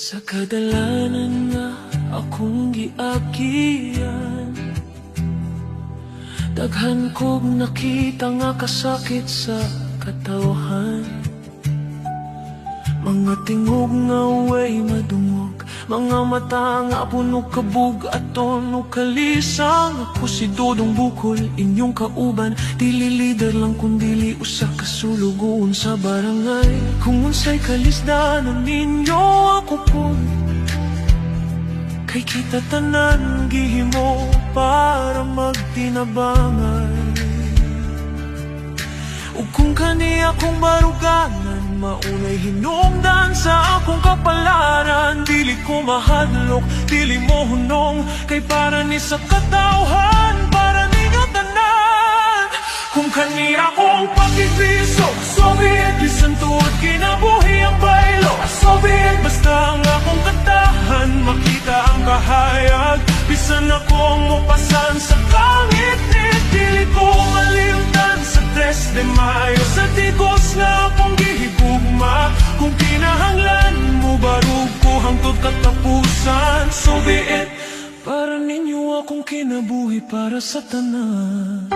Sa kadalanan nga akong giagian, daghan kog nakita nga kasakit sa katawhan. Mga tingog nga way madungog, mga mata nga puno kabug aton o kalisang. Ako si Dodong Bukol, inyong kauban, dili lider lang kundili usa ka sulugoon sa barangay. Kung unsay kalisdanon ninyo ako po, kay kita tanan gihimo para magtinabangan. Ug kung kani akong baruganan, maunay hinungdan sa akong kapalaran. Dili ko mahadlok, dili mo hunong, kay para ni sa katawhan, para ninyo tanan. Kung kani akong pakipiso, Soviet, bisan tuod kinabuhi ang baylo. Soviet, basta ang akong katahan, makita ang kahayag, bisan akong mupasan sa kangit-ngit. Dili ko malimtan sa 3 de Mayo, sa tigos nga akong gihigugma. Kung kinahanglan mo barug ko hangtod katapusan. Soviet, para ninyo akong kinabuhi para sa tanan.